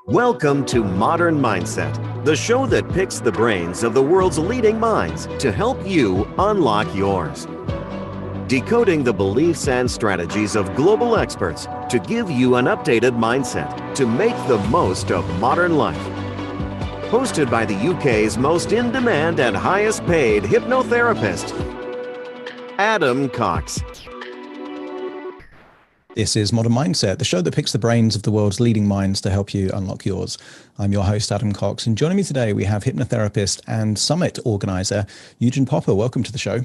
Welcome to Modern Mindset, the show that picks the brains of the world's leading minds to help you unlock yours. Decoding the beliefs and strategies of global experts to give you an updated mindset to make the most of modern life. Hosted by the UK's most in-demand and highest-paid hypnotherapist, Adam Cox. This is Modern Mindset, the show that picks the brains of the world's leading minds to help you unlock yours. I'm your host, Adam Cox, and joining me today, we have hypnotherapist and summit organizer, Eugen Popa. Welcome to the show.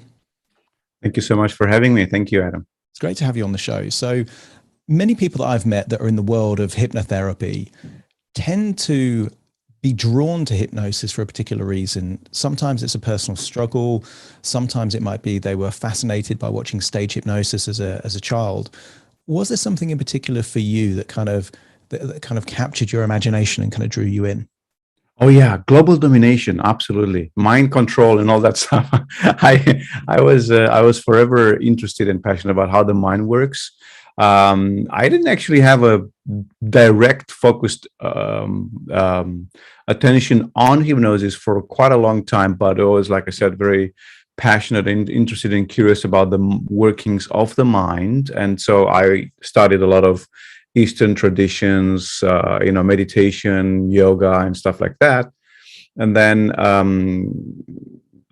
Thank you so much for having me. Thank you, Adam. It's great to have you on the show. So many people that I've met that are in the world of hypnotherapy tend to be drawn to hypnosis for a particular reason. Sometimes it's a personal struggle. Sometimes it might be they were fascinated by watching stage hypnosis as a child. Was there something in particular for you that kind of captured your imagination and kind of drew you in? Oh yeah, global domination, absolutely. Mind control and all that stuff. I was forever interested and passionate about how the mind works. I didn't actually have a direct focused attention on hypnosis for quite a long time, but I was, like I said, very passionate and interested and curious about the workings of the mind. And so I studied a lot of Eastern traditions, meditation, yoga, and stuff like that. And then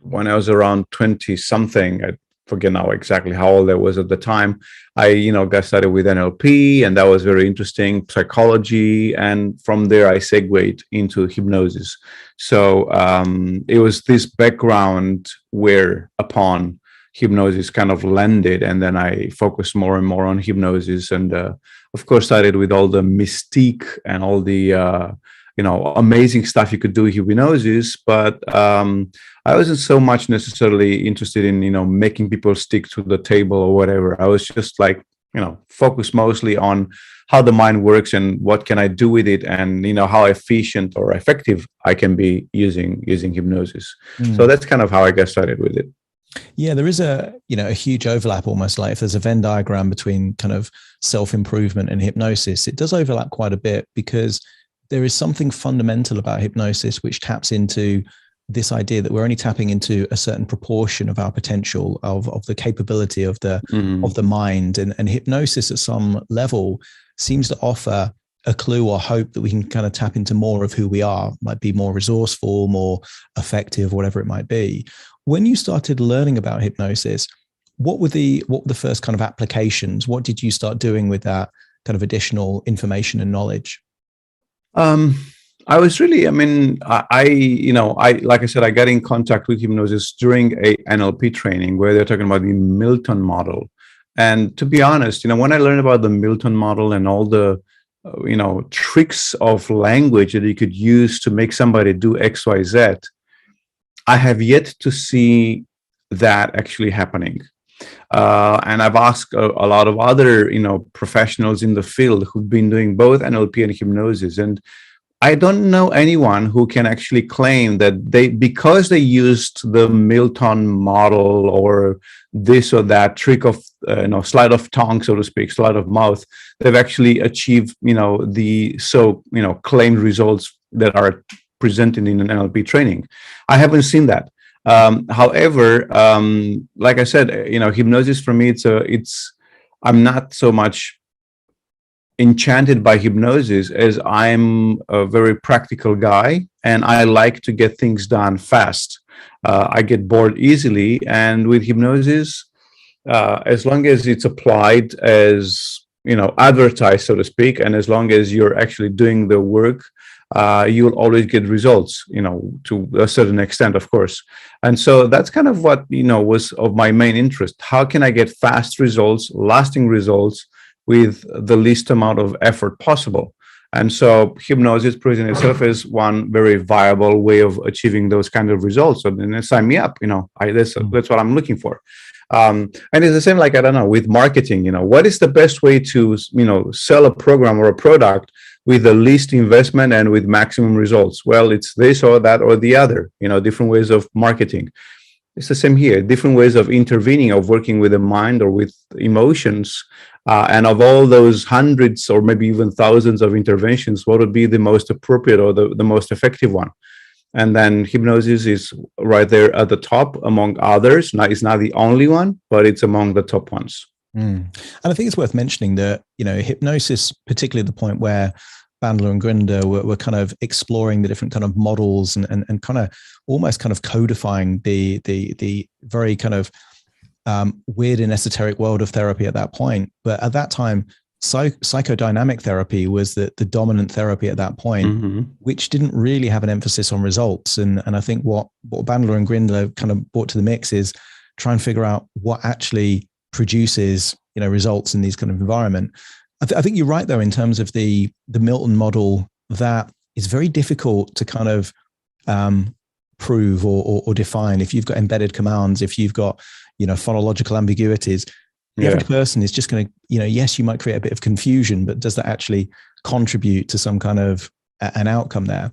when I was around 20 something, I forget now exactly how old I was at the time, I got started with NLP, and that was very interesting, psychology. And from there, I segued into hypnosis. So it was this background where upon hypnosis kind of landed, and then I focused more and more on hypnosis, and of course started with all the mystique and all the amazing stuff you could do with hypnosis. But I wasn't so much necessarily interested in making people stick to the table or whatever. I was just like focused mostly on how the mind works and what can I do with it, and how efficient or effective I can be using hypnosis. So that's kind of how I got started with it. Yeah, there is a huge overlap, almost like if there's a Venn diagram between kind of self-improvement and hypnosis, it does overlap quite a bit, because there is something fundamental about hypnosis which taps into this idea that we're only tapping into a certain proportion of our potential, of the capability of the mind, and hypnosis at some level seems to offer a clue or hope that we can kind of tap into more of who we are, might be more resourceful, more effective, whatever it might be. When you started learning about hypnosis, what were the first kind of applications? What did you start doing with that kind of additional information and knowledge? I was really, like I said, I got in contact with hypnosis during a NLP training where they're talking about the Milton model. And to be honest, when I learned about the Milton model and all the, tricks of language that you could use to make somebody do X, Y, Z, I have yet to see that actually happening. And I've asked a lot of other, professionals in the field who've been doing both NLP and hypnosis, and I don't know anyone who can actually claim that because they used the Milton model or this or that trick of, sleight of tongue, so to speak, sleight of mouth, they've actually achieved, claimed results that are presented in an NLP training. I haven't seen that. However, like I said, hypnosis for me, I'm not so much enchanted by hypnosis as I'm a very practical guy, and I like to get things done fast. I get bored easily, and with hypnosis, as long as it's applied as advertised, so to speak, and as long as you're actually doing the work, you'll always get results, to a certain extent, of course. And so that's kind of what, was of my main interest. How can I get fast results, lasting results with the least amount of effort possible? And so hypnosis presents itself as one very viable way of achieving those kind of results. So then sign me up, that's what I'm looking for. And it's the same, like, I don't know, with marketing, what is the best way to, sell a program or a product with the least investment and with maximum results? Well, it's this or that or the other, different ways of marketing. It's the same here. Different ways of intervening, of working with the mind or with emotions. And of all those hundreds or maybe even thousands of interventions, what would be the most appropriate or the most effective one? And then hypnosis is right there at the top among others. Now, it's not the only one, but it's among the top ones. And I think it's worth mentioning that, hypnosis, particularly the point where Bandler and Grinder were kind of exploring the different kind of models and kind of almost kind of codifying the very kind of weird and esoteric world of therapy at that point. But at that time, psychodynamic therapy was the dominant therapy at that point, which didn't really have an emphasis on results. And I think what Bandler and Grinder kind of brought to the mix is try and figure out what actually produces, results in these kind of environment. I think you're right, though, in terms of the Milton model, that is very difficult to kind of prove or define. If you've got embedded commands, if you've got, phonological ambiguities, the average person is just going to, yes, you might create a bit of confusion, but does that actually contribute to some kind of an outcome there?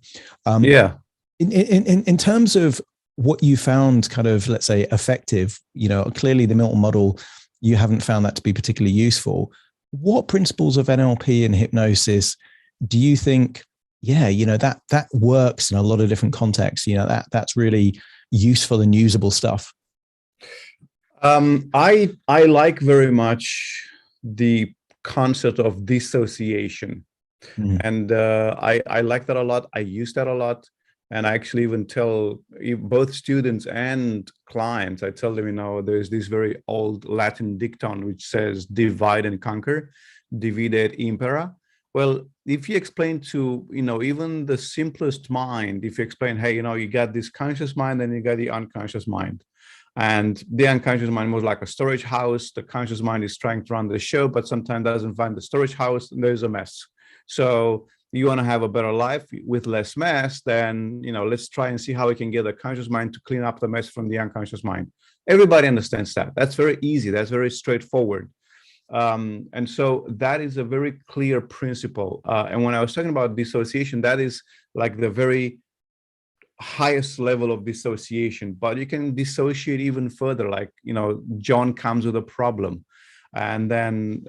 In terms of what you found kind of, let's say, effective, clearly the Milton model, you haven't found that to be particularly useful. What principles of NLP and hypnosis do you think, that works in a lot of different contexts? That's really useful and usable stuff. I like very much the concept of dissociation, and I like that a lot. I use that a lot, and I actually even tell both students and clients, I tell them, there's this very old Latin dicton which says divide and conquer, divide et impera. Well, if you explain to, even the simplest mind, if you explain, hey, you got this conscious mind and you got the unconscious mind. And the unconscious mind was like a storage house. The conscious mind is trying to run the show, but sometimes doesn't find the storage house, and there's a mess. So you want to have a better life with less mess, then, let's try and see how we can get the conscious mind to clean up the mess from the unconscious mind. Everybody understands that. That's very easy. That's very straightforward. And so that is a very clear principle. And when I was talking about dissociation, that is like the very highest level of dissociation, but you can dissociate even further. Like, John comes with a problem. And then,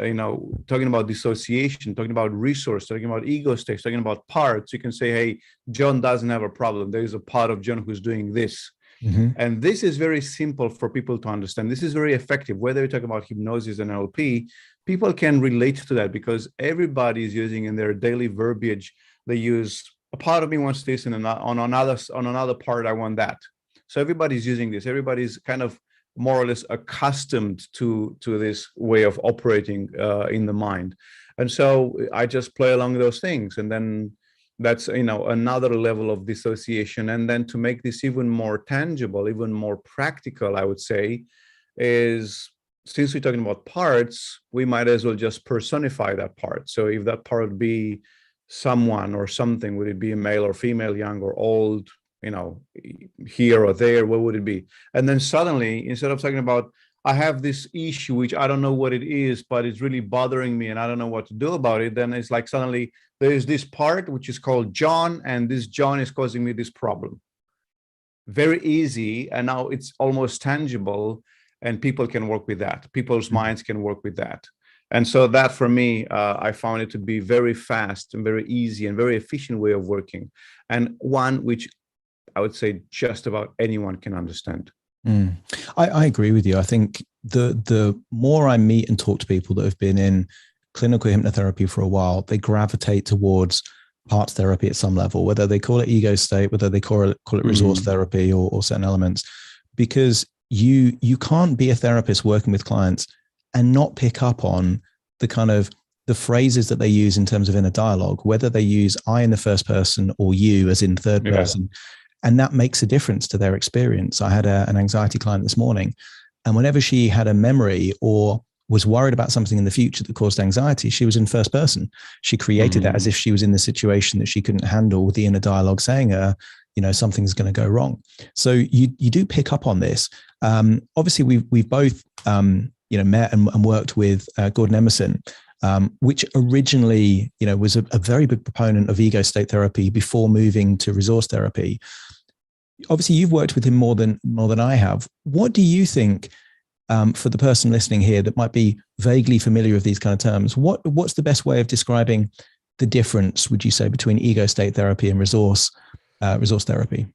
talking about dissociation, talking about resource, talking about ego states, talking about parts, you can say, hey, John doesn't have a problem. There is a part of John who's doing this. And this is very simple for people to understand. This is very effective. Whether you talk about hypnosis and NLP, people can relate to that because everybody is using in their daily verbiage. They use a part of me wants this, and on another part, I want that. So everybody's using this. Everybody's kind of more or less accustomed to this way of operating in the mind. And so I just play along those things. And then that's, another level of dissociation. And then to make this even more tangible, even more practical, I would say, is since we're talking about parts, we might as well just personify that part. So if that part would be someone or something, would it be a male or female, young or old, here or there, what would it be? And then suddenly, instead of talking about, I have this issue, which I don't know what it is, but it's really bothering me and I don't know what to do about it, then it's like suddenly there's this part which is called John, and this John is causing me this problem. Very easy. And now it's almost tangible, and people can work with that. People's minds can work with that. And so that for me, I found it to be very fast and very easy and very efficient way of working, and one which I would say just about anyone can understand. I agree with you. I think the more I meet and talk to people that have been in clinical hypnotherapy for a while, they gravitate towards parts therapy at some level, whether they call it ego state, whether they call it resource therapy or certain elements, because you can't be a therapist working with clients and not pick up on the kind of the phrases that they use in terms of inner dialogue, whether they use I in the first person or you as in third person. And that makes a difference to their experience. I had an anxiety client this morning, and whenever she had a memory or was worried about something in the future that caused anxiety, she was in first person. She created that as if she was in the situation that she couldn't handle, with the inner dialogue saying, something's going to go wrong. So you do pick up on this. Obviously, we've both met and worked with Gordon Emmerson, which originally, was a very big proponent of ego state therapy before moving to resource therapy. obviously you've worked with him more than I have. What do you think, for the person listening here that might be vaguely familiar with these kind of terms, what's the best way of describing the difference, would you say, between ego state therapy and resource therapy?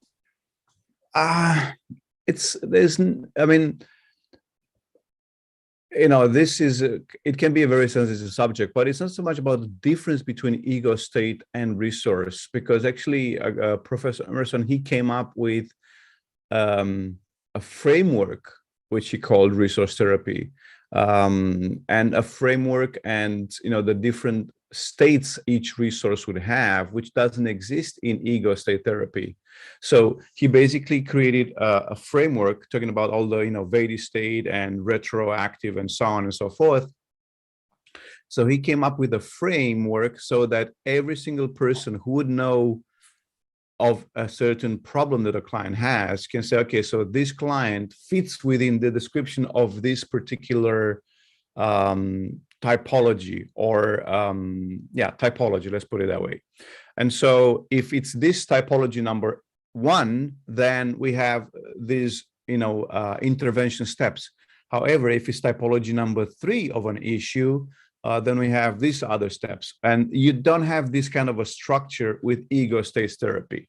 It can be a very sensitive subject, but it's not so much about the difference between ego state and resource, because actually Professor Emmerson, he came up with a framework which he called resource therapy, and a framework, and the different states each resource would have, which doesn't exist in ego state therapy. So he basically created a framework talking about all the Vedic state and retroactive and so on and so forth. So he came up with a framework so that every single person who would know of a certain problem that a client has can say, okay, so this client fits within the description of this particular typology, or typology, let's put it that way. And so if it's this typology number 1, then we have these intervention steps. However, if it's typology number 3 of an issue, then we have these other steps. And you don't have this kind of a structure with ego state therapy.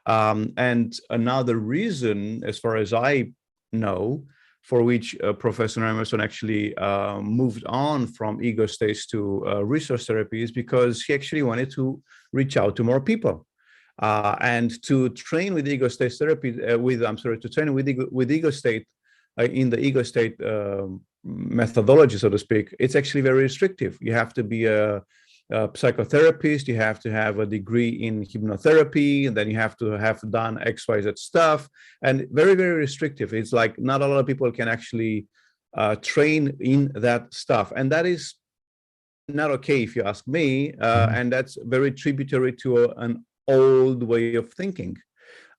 And another reason, as far as I know, for which Professor Emmerson actually moved on from ego states to resource therapy, is because he actually wanted to reach out to more people, and to train with ego state therapy. To train with ego state in the ego state methodology, so to speak. It's actually very restrictive. You have to be a psychotherapist, you have to have a degree in hypnotherapy, and then you have to have done XYZ stuff, and very, very restrictive. It's like not a lot of people can actually train in that stuff, and that is not okay, if you ask me. And that's very tributary to an old way of thinking,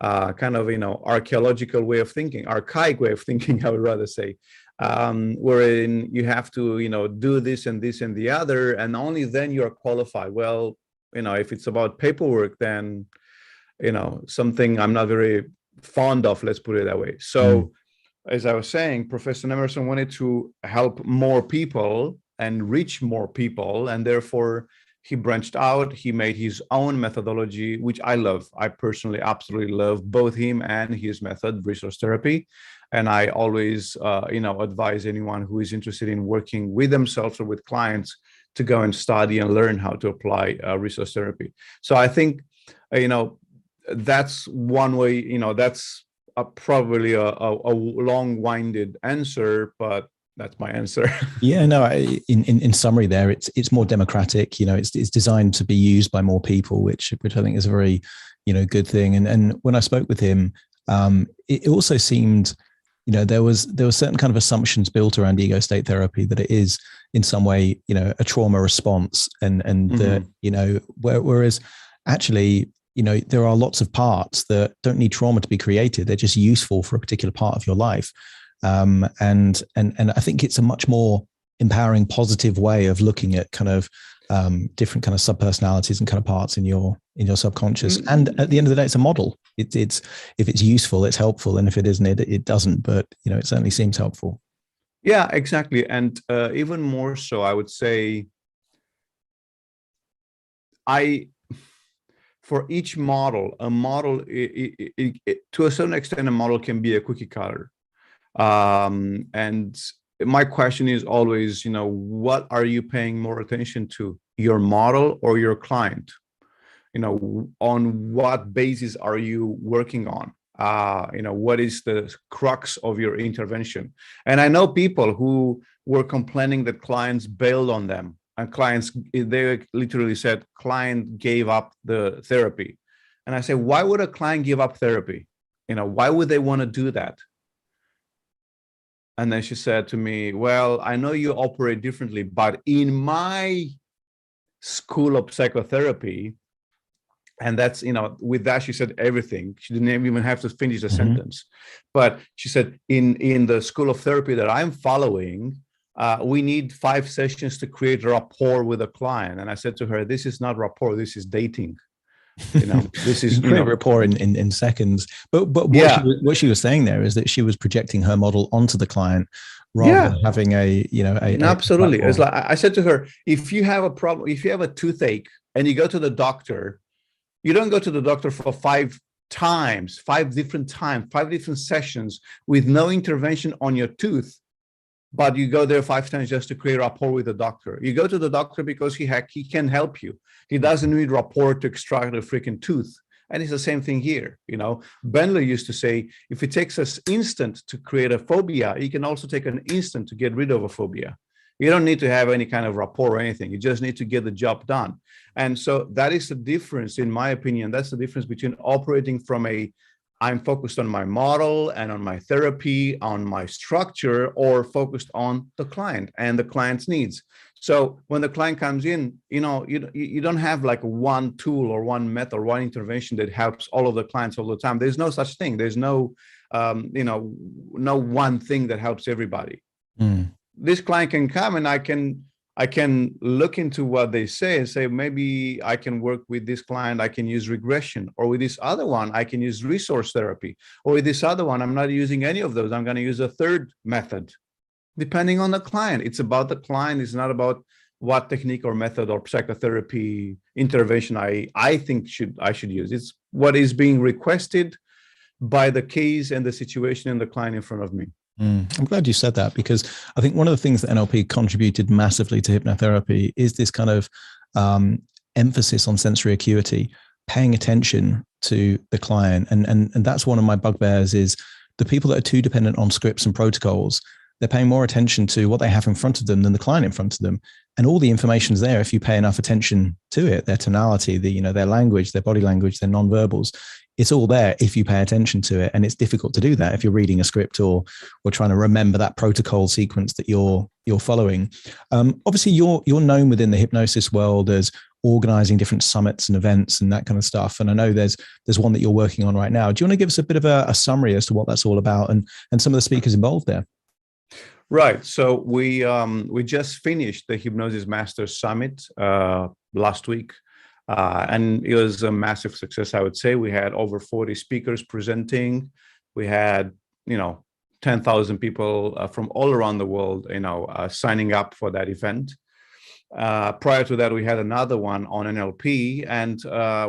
kind of archaeological way of thinking, archaic way of thinking, I would rather say. Wherein you have to, do this and this and the other, and only then you are qualified. Well, if it's about paperwork, then, something I'm not very fond of, let's put it that way. So, as I was saying, Professor Emmerson wanted to help more people and reach more people, and therefore he branched out. He made his own methodology, which I love. I personally absolutely love both him and his method, resource therapy. And I always, advise anyone who is interested in working with themselves or with clients to go and study and learn how to apply resource therapy. So I think, that's one way. That's probably a long-winded answer, but that's my answer. Yeah, no. In summary, there, it's more democratic. It's designed to be used by more people, which I think is a very, good thing. And when I spoke with him, it also seemed, there was certain kind of assumptions built around ego state therapy, that it is in some way, a trauma response, and whereas actually, there are lots of parts that don't need trauma to be created. They're just useful for a particular part of your life. And I think it's a much more empowering, positive way of looking at kind of different kind of subpersonalities and kind of parts in your subconscious. And at the end of the day, it's a model. It's if it's useful, it's helpful, and if it isn't, it doesn't. But it certainly seems helpful. Yeah, exactly. And even more so, I would say, for each model, a model, to a certain extent, a model can be a cookie cutter. And my question is always, what are you paying more attention to, your model or your client? On what basis are you working on? What is the crux of your intervention? And I know people who were complaining that clients bailed on them, and clients, they literally said, client gave up the therapy. And I say, why would a client give up therapy? Why would they want to do that? And then she said to me, well, I know you operate differently, but in my school of psychotherapy, and that's, with that, she said everything. She didn't even have to finish the sentence. But she said, in the school of therapy that I'm following, we need 5 sessions to create rapport with a client. And I said to her, this is not rapport, this is dating. This is, you create rapport in seconds. But what she was saying there is that she was projecting her model onto the client rather than having absolutely. A it's like I said to her, if you have a problem, if you have a toothache and you go to the doctor, you don't go to the doctor for 5 different sessions with no intervention on your tooth, but you go there 5 times just to create rapport with the doctor. You go to the doctor because he can help you. He doesn't need rapport to extract a freaking tooth. And it's the same thing here. Bentley used to say, if it takes us instant to create a phobia, you can also take an instant to get rid of a phobia. You don't need to have any kind of rapport or anything. You just need to get the job done. And so that is the difference, in my opinion. That's the difference between operating from I'm focused on my model and on my therapy, on my structure, or focused on the client and the client's needs. So when the client comes in, you don't have like one tool or one method or one intervention that helps all of the clients all the time. There's no such thing. There's no one thing that helps everybody. This client can come and I can look into what they say and say, maybe I can work with this client, I can use regression, or with this other one, I can use resource therapy, or with this other one, I'm not using any of those. I'm going to use a third method, depending on the client. It's about the client. It's not about what technique or method or psychotherapy intervention I think I should use. It's what is being requested by the case and the situation and the client in front of me. I'm glad you said that, because I think one of the things that NLP contributed massively to hypnotherapy is this kind of emphasis on sensory acuity, paying attention to the client. And that's one of my bugbears is the people that are too dependent on scripts and protocols. They're paying more attention to what they have in front of them than the client in front of them. And all the information's there if you pay enough attention to it, their tonality, their language, their body language, their nonverbals. It's all there if you pay attention to it. And it's difficult to do that if you're reading a script or trying to remember that protocol sequence that you're following. Obviously, you're known within the hypnosis world as organizing different summits and events and that kind of stuff. And I know there's one that you're working on right now. Do you want to give us a bit of a summary as to what that's all about and some of the speakers involved there? Right. So we just finished the Hypnosis Masters Summit last week. And it was a massive success, I would say. We had over 40 speakers presenting. We had, 10,000 people from all around the world, signing up for that event. Prior to that, we had another one on NLP, and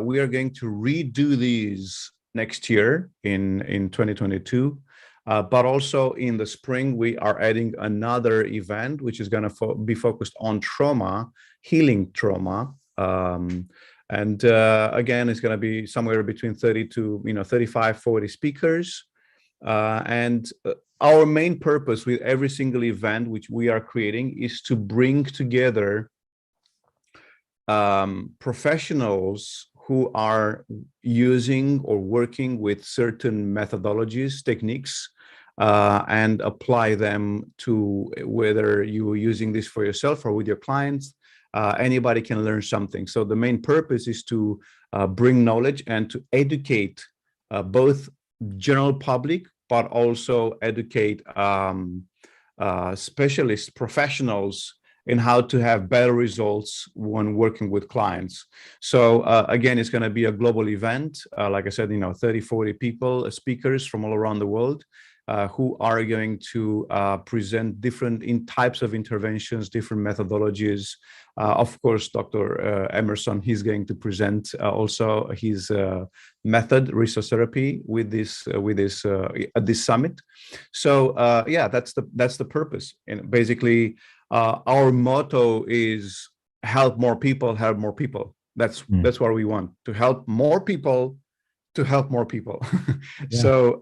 we are going to redo these next year in 2022. But also in the spring, we are adding another event, which is going to be focused on trauma, healing trauma. And again, it's going to be somewhere between 30 to 35, 40 speakers. And our main purpose with every single event which we are creating is to bring together professionals who are using or working with certain methodologies, techniques, and apply them to whether you're using this for yourself or with your clients. Anybody can learn something. So the main purpose is to bring knowledge and to educate both general public, but also educate specialists, professionals in how to have better results when working with clients. So again, it's going to be a global event. Like I said, 30, 40 people, speakers from all around the world. Who are going to present different types of interventions, different methodologies. Of course, Dr. Emmerson, he's going to present also his method, resource therapy, with this at this summit. So yeah, that's the purpose. And basically, our motto is help more people, help more people. That's what we want, to help more people. To help more people. Yeah, so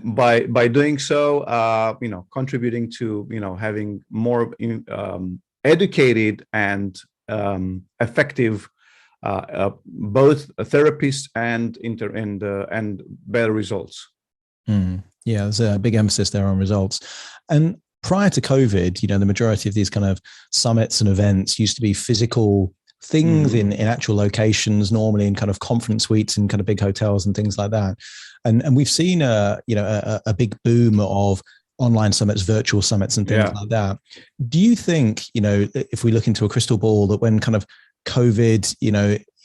by doing so, contributing to having more educated and effective both therapists and better results. Yeah, there's a big emphasis there on results. And prior to COVID, the majority of these kind of summits and events used to be physical things in actual locations, normally in kind of conference suites and kind of big hotels and things like that. And we've seen a big boom of online summits, virtual summits and things like that. Do you think, if we look into a crystal ball, that when kind of COVID,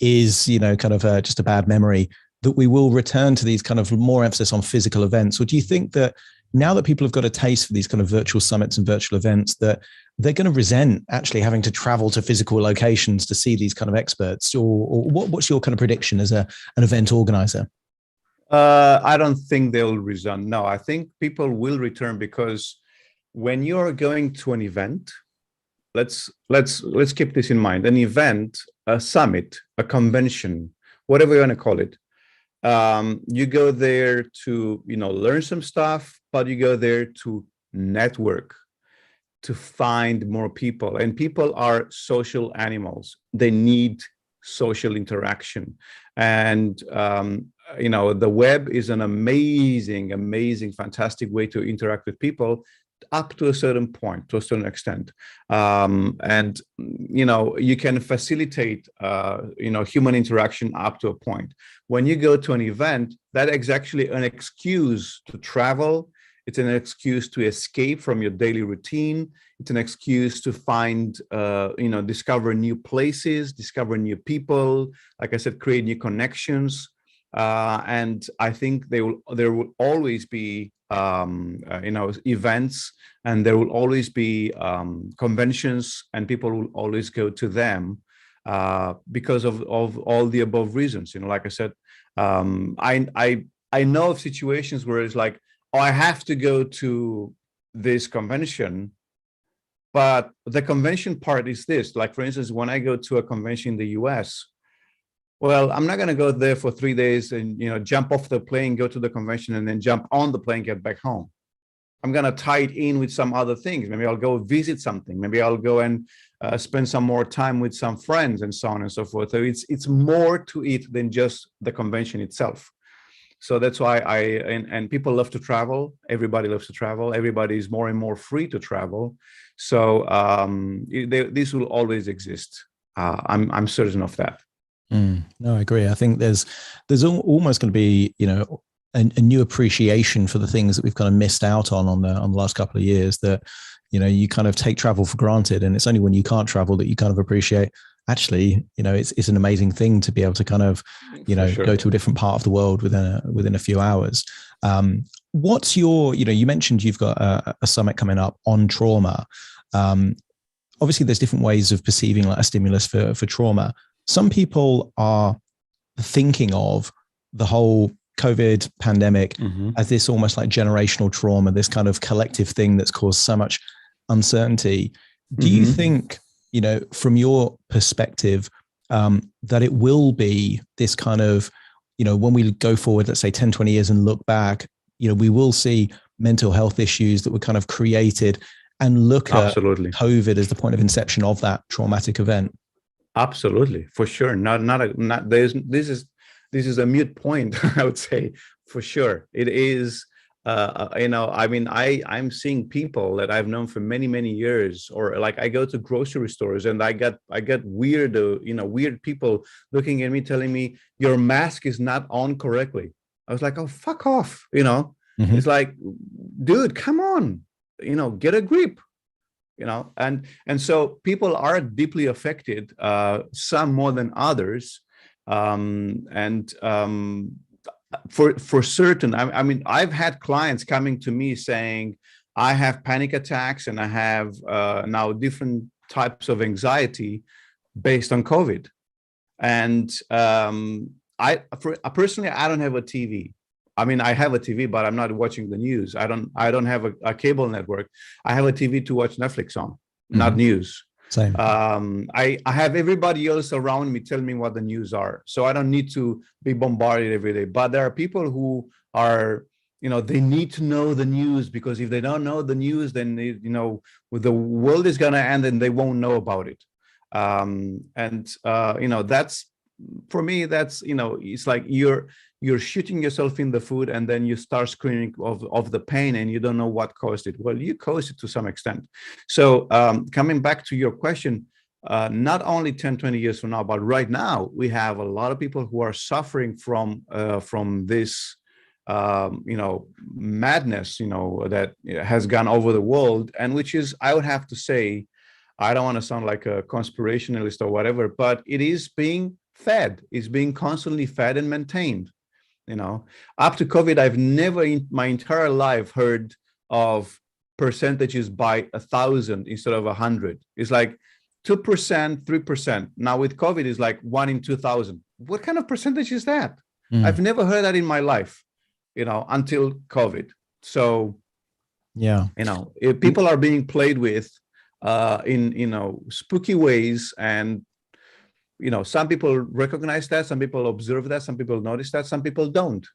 is, kind of just a bad memory, that we will return to these kind of more emphasis on physical events? Or do you think that now that people have got a taste for these kind of virtual summits and virtual events, that they're going to resent actually having to travel to physical locations to see these kind of experts? Or what's your kind of prediction as an event organizer? I don't think they'll resent. No, I think people will return, because when you're going to an event, let's keep this in mind. An event, a summit, a convention, whatever you want to call it. You go there to, learn some stuff, but you go there to network, to find more people. And people are social animals. They need social interaction. And, the web is an amazing, fantastic way to interact with people up to a certain point, to a certain extent. And, you can facilitate, human interaction up to a point. When you go to an event, that is actually an excuse to travel. It's an excuse to escape from your daily routine. It's an excuse to find, discover new places, discover new people, like I said, create new connections. And I think there will always be, events, and there will always be conventions, and people will always go to them because of all the above reasons. Like I said, I know of situations where it's like, oh, I have to go to this convention, but the convention part is this. Like, for instance, when I go to a convention in the US, well, I'm not going to go there for 3 days and, jump off the plane, go to the convention, and then jump on the plane, get back home. I'm going to tie it in with some other things. Maybe I'll go visit something. Maybe I'll go and spend some more time with some friends, and so on and so forth. So it's more to it than just the convention itself. So that's why and people love to travel. Everybody loves to travel. Everybody is more and more free to travel. So this will always exist. I'm certain of that. No, I agree. I think there's almost going to be, a new appreciation for the things that we've kind of missed out on the last couple of years, that, you kind of take travel for granted, and it's only when you can't travel that you kind of appreciate, actually, it's an amazing thing to be able to kind of, Sure. go to a different part of the world within a few hours. What's your, you mentioned you've got a summit coming up on trauma. Obviously there's different ways of perceiving like a stimulus for trauma. Some people are thinking of the whole COVID pandemic as this almost like generational trauma, this kind of collective thing that's caused so much uncertainty. Do you think, from your perspective, that it will be this kind of, when we go forward, let's say 10, 20 years and look back, we will see mental health issues that were kind of created, and look Absolutely. at COVID as the point of inception of that traumatic event? Absolutely, for sure. This is a mute point. I would say, for sure, it is. I'm seeing people that I've known for many years, or like I go to grocery stores and I get weird, weird people looking at me, telling me your mask is not on correctly. I was like, oh, fuck off. It's like, dude, come on, get a grip. And so people are deeply affected, some more than others. For certain, I've had clients coming to me saying, I have panic attacks and I have now different types of anxiety based on COVID. And personally, I don't have a TV. I have a TV, but I'm not watching the news. I don't have a cable network. I have a TV to watch Netflix on, not news. Same. I have everybody else around me telling me what the news are. So I don't need to be bombarded every day. But there are people who are, they need to know the news, because if they don't know the news, then the world is going to end and they won't know about it. That's, for me, that's, it's like you're shooting yourself in the foot, and then you start screaming of the pain, and you don't know what caused it. Well, you caused it to some extent. So coming back to your question, not only 10, 20 years from now, but right now, we have a lot of people who are suffering from this, madness, that has gone over the world, and which is, I would have to say, I don't want to sound like a conspirationalist or whatever, but it is being fed, it's being constantly fed and maintained. Up to COVID, I've never in my entire life heard of percentages by 1,000 instead of 100. It's like 2%, 3%. Now with COVID, it's like 1 in 2,000. What kind of percentage is that? I've never heard that in my life, until COVID. So, yeah, if people are being played with in spooky ways, and some people recognize that, some people observe that, some people notice that, some people don't.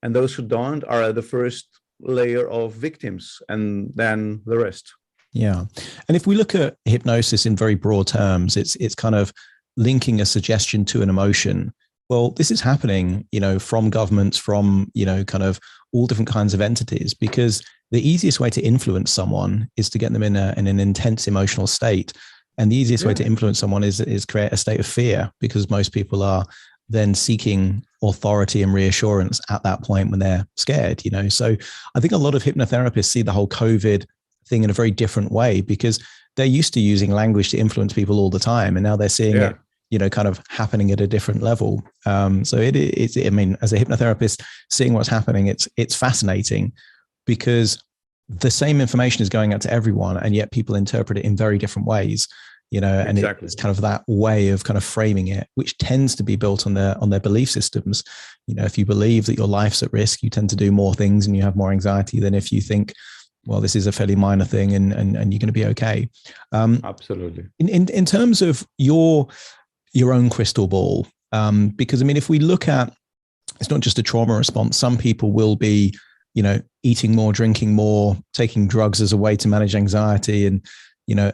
And those who don't are the first layer of victims, and then the rest. Yeah. And if we look at hypnosis in very broad terms, it's kind of linking a suggestion to an emotion. Well, this is happening, from governments, from, kind of all different kinds of entities, because the easiest way to influence someone is to get them in an intense emotional state. And the easiest way to influence someone is create a state of fear, because most people are then seeking authority and reassurance at that point when they're scared, So I think a lot of hypnotherapists see the whole COVID thing in a very different way, because they're used to using language to influence people all the time. And now they're seeing it, kind of happening at a different level. So it's, I mean, as a hypnotherapist, seeing what's happening, it's fascinating, because the same information is going out to everyone, and yet people interpret it in very different ways. And exactly. It's kind of that way of kind of framing it, which tends to be built on their belief systems. If you believe that your life's at risk, you tend to do more things and you have more anxiety than if you think, well, this is a fairly minor thing and you're going to be okay. Absolutely. In terms of your own crystal ball, because I mean, if we look at, it's not just a trauma response. Some people will be, eating more, drinking more, taking drugs as a way to manage anxiety, and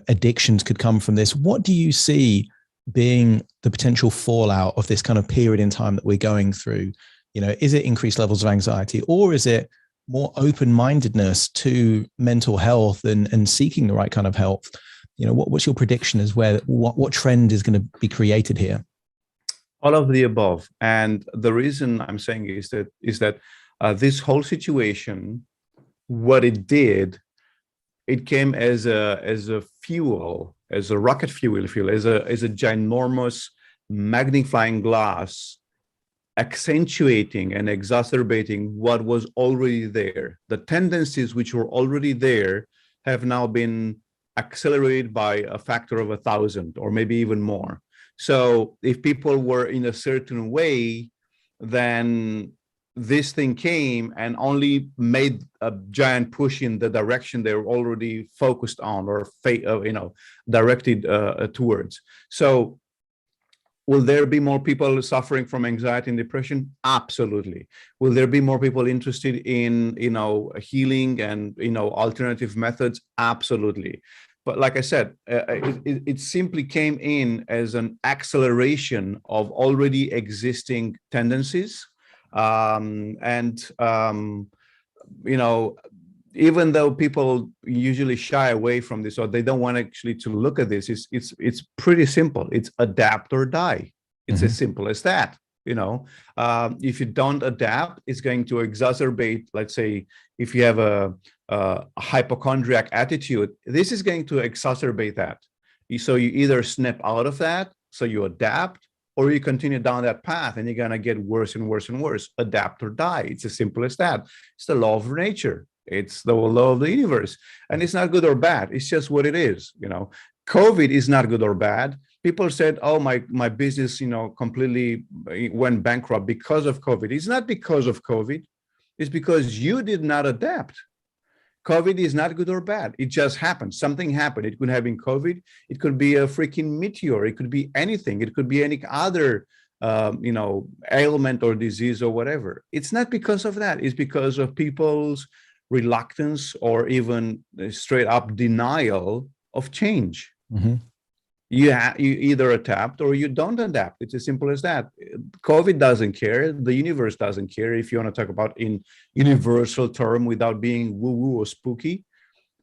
addictions could come from this. What do you see being the potential fallout of this kind of period in time that we're going through? Is it increased levels of anxiety, or is it more open-mindedness to mental health and seeking the right kind of health? What's your prediction as what trend is going to be created here? All of the above. And the reason I'm saying is that this whole situation, what it did, it came as a fuel, as a rocket fuel, as a ginormous magnifying glass, accentuating and exacerbating what was already there. The tendencies which were already there have now been accelerated by a factor of 1,000 or maybe even more. So if people were in a certain way, then this thing came and only made a giant push in the direction they were already focused on or directed towards. So will there be more people suffering from anxiety and depression? Absolutely. Will there be more people interested in healing and alternative methods? Absolutely. But like I said, it simply came in as an acceleration of already existing tendencies. Even though people usually shy away from this, or they don't want actually to look at this, it's pretty simple. It's adapt or die. It's as simple as that. If you don't adapt, it's going to exacerbate. Let's say if you have a hypochondriac attitude, this is going to exacerbate that. So you either snap out of that, so you adapt, or you continue down that path and you're going to get worse and worse and worse. Adapt or die. It's as simple as that. It's the law of nature. It's the law of the universe. And it's not good or bad. It's just what it is. COVID is not good or bad. People said, oh, my business, completely went bankrupt because of COVID. It's not because of COVID. It's because you did not adapt. COVID is not good or bad. It just happened. Something happened. It could have been COVID. It could be a freaking meteor. It could be anything. It could be any other, ailment or disease or whatever. It's not because of that. It's because of people's reluctance or even straight up denial of change. You either adapt or you don't adapt. It's as simple as that. COVID doesn't care. The universe doesn't care. If you want to talk about in universal term without being woo-woo or spooky,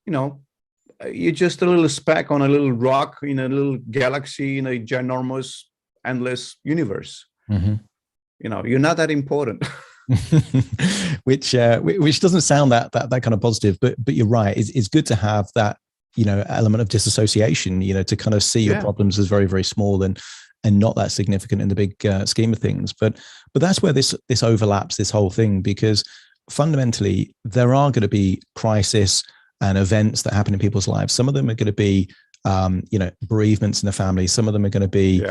you're just a little speck on a little rock in a little galaxy in a ginormous, endless universe. You're not that important. which doesn't sound that kind of positive, but you're right. It's good to have that element of disassociation, to kind of see your problems as very, very small, and and not that significant in the big scheme of things. But that's where this overlaps, this whole thing, because fundamentally there are going to be crisis and events that happen in people's lives. Some of them are going to be bereavements in the family. Some of them are going to be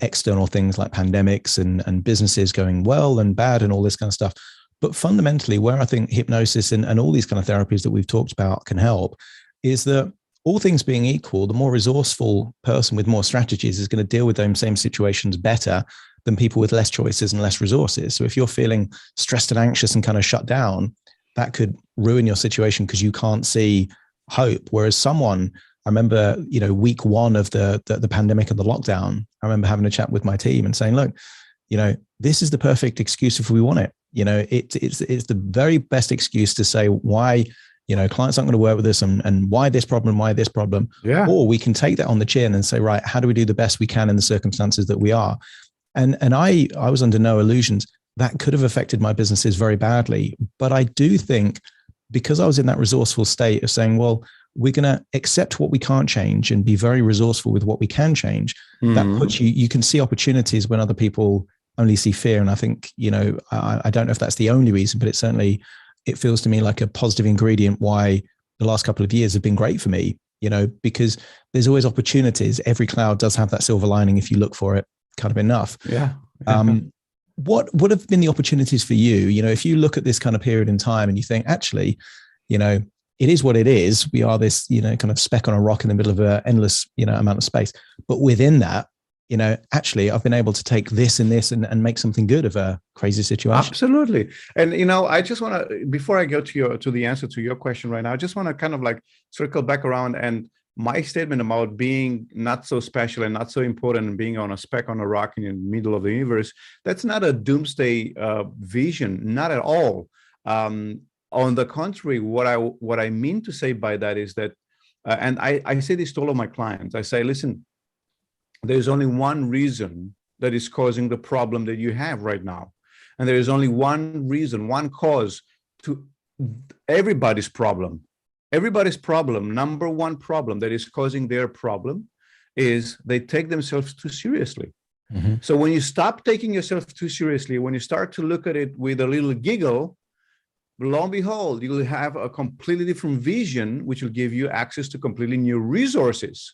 external things like pandemics and businesses going well and bad and all this kind of stuff. But fundamentally, where I think hypnosis and all these kind of therapies that we've talked about can help is that, all things being equal, the more resourceful person with more strategies is going to deal with those same situations better than people with less choices and less resources. So if you're feeling stressed and anxious and kind of shut down, that could ruin your situation because you can't see hope. Whereas someone, I remember, week one of the pandemic and the lockdown, I remember having a chat with my team and saying, look, this is the perfect excuse if we want it. It's the very best excuse to say why clients aren't going to work with us and why this problem. Yeah. Or we can take that on the chin and say, right, how do we do the best we can in the circumstances that we are? And I was under no illusions that could have affected my businesses very badly. But I do think, because I was in that resourceful state of saying, well, we're going to accept what we can't change and be very resourceful with what we can change. That puts you can see opportunities when other people only see fear. And I think, I don't know if that's the only reason, but it feels to me like a positive ingredient why the last couple of years have been great for me, because there's always opportunities. Every cloud does have that silver lining if you look for it kind of enough. Yeah. What have been the opportunities for you? If you look at this kind of period in time and you think, actually, it is what it is. We are this, kind of speck on a rock in the middle of an endless, amount of space. But within that, actually, I've been able to take this and this and make something good of a crazy situation. Absolutely. And, I just want to, before I go to the answer to your question right now, I just want to kind of like circle back around, and my statement about being not so special and not so important and being on a speck on a rock in the middle of the universe, that's not a doomsday vision, not at all. On the contrary, what I mean to say by that is that, and I say this to all of my clients, I say, listen, there's only one reason that is causing the problem that you have right now. And there is only one reason, one cause to everybody's problem. Everybody's problem, number one problem that is causing their problem is they take themselves too seriously. Mm-hmm. So when you stop taking yourself too seriously, when you start to look at it with a little giggle, lo and behold, you will have a completely different vision, which will give you access to completely new resources.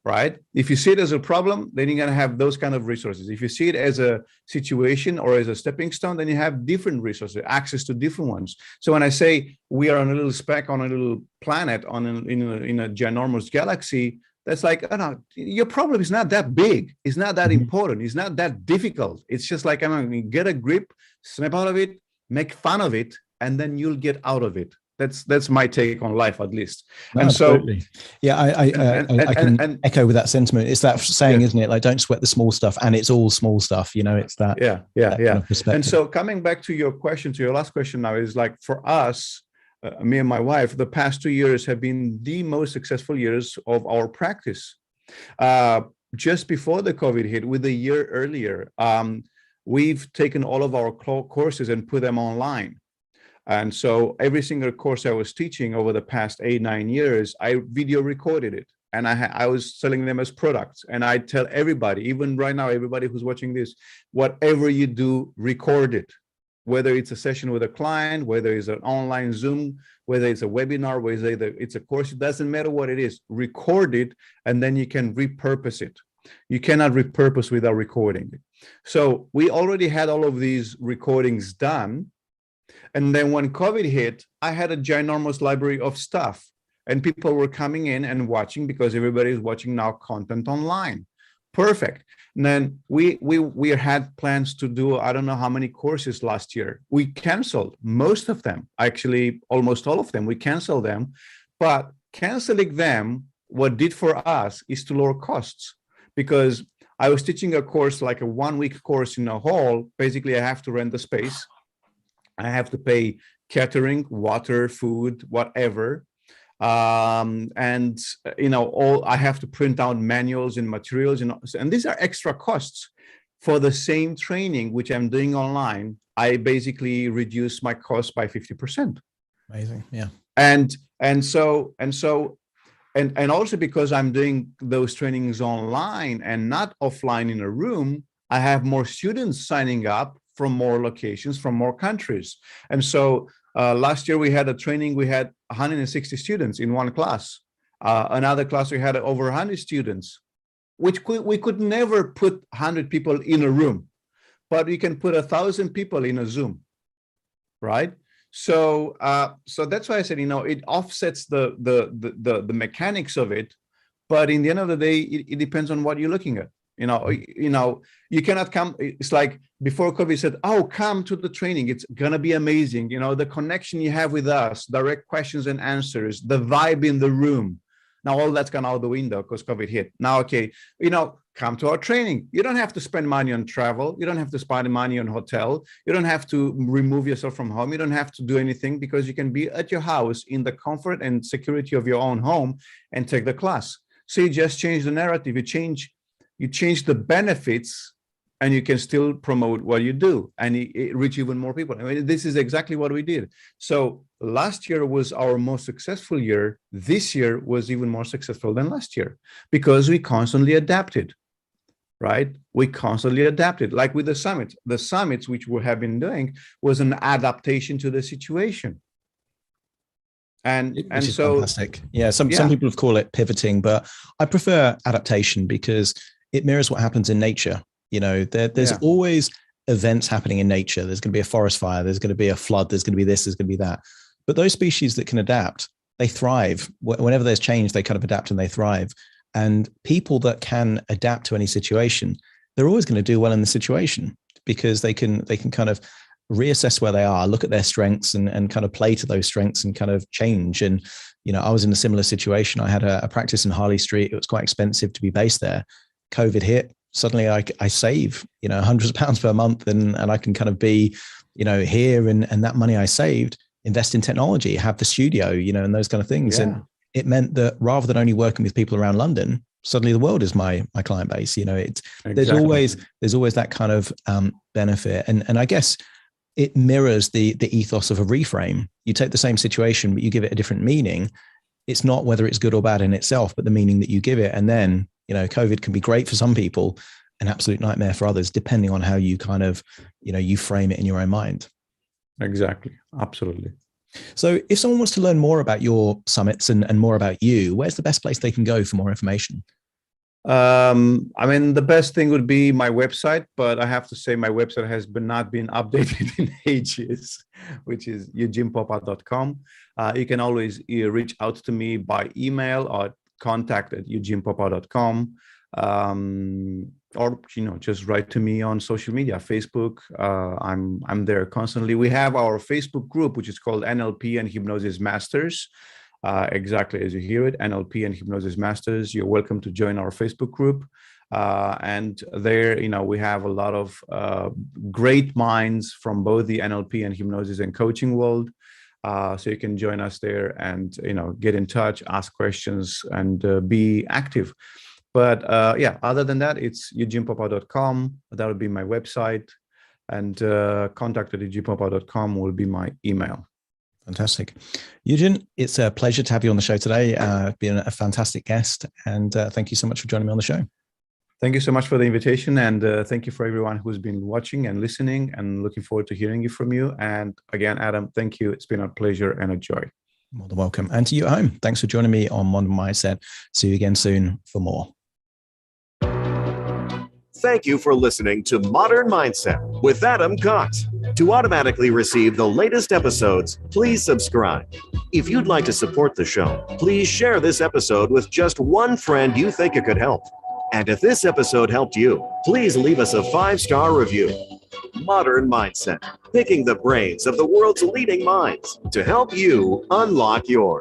Right? If you see it as a problem, then you're going to have those kind of resources. If you see it as a situation or as a stepping stone, then you have different resources, access to different ones. So when I say we are on a little speck on a little planet in a ginormous galaxy, that's like, oh no, your problem is not that big. It's not that important. It's not that difficult. It's just like, I'm going to get a grip, snap out of it, make fun of it, and then you'll get out of it. That's my take on life, at least. No, and absolutely. So, yeah, I can echo with that sentiment. It's that saying, isn't it? Like, don't sweat the small stuff, and it's all small stuff. It's that. Yeah. Kind of perspective. And so, coming back to your question, to your last question now, is like for us, me and my wife, the past 2 years have been the most successful years of our practice. Just before the COVID hit, with a year earlier, we've taken all of our courses and put them online. And so every single course I was teaching over the past 8-9 years, I video recorded it, and I was selling them as products. And I tell everybody, even right now, everybody who's watching this, whatever you do, record it. Whether it's a session with a client, whether it's an online Zoom, whether it's a webinar, whether it's a course, it doesn't matter what it is. Record it, and then you can repurpose it. You cannot repurpose without recording it. So we already had all of these recordings done. And then when COVID hit, I had a ginormous library of stuff, and people were coming in and watching because everybody is watching now content online. Perfect. And then we had plans to do, I don't know how many courses last year. We canceled most of them, actually almost all of them. We canceled them, but canceling them, what did for us is to lower costs, because I was teaching a course, like a 1-week course in a hall. Basically, I have to rent the space. I have to pay catering, water, food, whatever. And, all I have to print out manuals and materials. And these are extra costs for the same training, which I'm doing online. I basically reduce my cost by 50%. Amazing. Yeah. And so and also because I'm doing those trainings online and not offline in a room, I have more students signing up from more locations, from more countries. And so last year we had a training, we had 160 students in one class. Another class we had over 100 students, which we could never put 100 people in a room, but we can put 1,000 people in a Zoom, right? So that's why I said, it offsets the mechanics of it, but in the end of the day, it depends on what you're looking at. You cannot come. It's like before COVID said, "Oh, come to the training. It's gonna be amazing." The connection you have with us, direct questions and answers, the vibe in the room. Now all that's gone out the window because COVID hit. Now, okay, come to our training. You don't have to spend money on travel. You don't have to spend money on hotel. You don't have to remove yourself from home. You don't have to do anything because you can be at your house in the comfort and security of your own home and take the class. So you just change the narrative. You change the benefits, and you can still promote what you do and it reach even more people. I mean, this is exactly what we did. So last year was our most successful year. This year was even more successful than last year because we constantly adapted, right? We constantly adapted, like with the summits. The summits, which we have been doing, was an adaptation to the situation. And so fantastic. Yeah, some people have called it pivoting, but I prefer adaptation because it mirrors what happens in nature. There's always events happening in nature. There's going to be a forest fire. There's going to be a flood. There's going to be this. There's going to be that. But those species that can adapt, they thrive. Whenever there's change, they kind of adapt and they thrive. And people that can adapt to any situation, they're always going to do well in the situation because they can kind of reassess where they are, look at their strengths and kind of play to those strengths and kind of change. And, I was in a similar situation. I had a practice in Harley Street. It was quite expensive to be based there. COVID hit. Suddenly I save, hundreds of pounds per month and I can kind of be, here and that money I saved, invest in technology, have the studio, and those kind of things. Yeah. And it meant that rather than only working with people around London, suddenly the world is my client base. Exactly. There's always that kind of benefit. And I guess it mirrors the ethos of a reframe. You take the same situation, but you give it a different meaning. It's not whether it's good or bad in itself, but the meaning that you give it. And then, COVID can be great for some people, an absolute nightmare for others, depending on how you kind of, you frame it in your own mind. Exactly. Absolutely. So if someone wants to learn more about your summits and more about you, where's the best place they can go for more information? The best thing would be my website, but I have to say my website has not been updated in ages, which is eugenpopa.com. You can always reach out to me by email or contact@eugenpopa.com, or just write to me on social media, Facebook. I'm there constantly. We have our Facebook group, which is called NLP and Hypnosis Masters. Exactly as you hear it, NLP and Hypnosis Masters. You're welcome to join our Facebook group. And there, we have a lot of great minds from both the NLP and hypnosis and coaching world. So you can join us there and, get in touch, ask questions, and be active. But other than that, it's eugenpopa.com. That would be my website. And contact@eugenpopa.com will be my email. Fantastic. Eugen, it's a pleasure to have you on the show today. Been a fantastic guest. And thank you so much for joining me on the show. Thank you so much for the invitation. And thank you for everyone who's been watching and listening, and looking forward to hearing from you. And again, Adam, thank you. It's been a pleasure and a joy. More than welcome. And to you at home, thanks for joining me on Modern Mindset. See you again soon for more. Thank you for listening to Modern Mindset with Adam Cox. To automatically receive the latest episodes, please subscribe. If you'd like to support the show, please share this episode with just one friend you think it could help. And if this episode helped you, please leave us a 5-star review. Modern Mindset, picking the brains of the world's leading minds to help you unlock yours.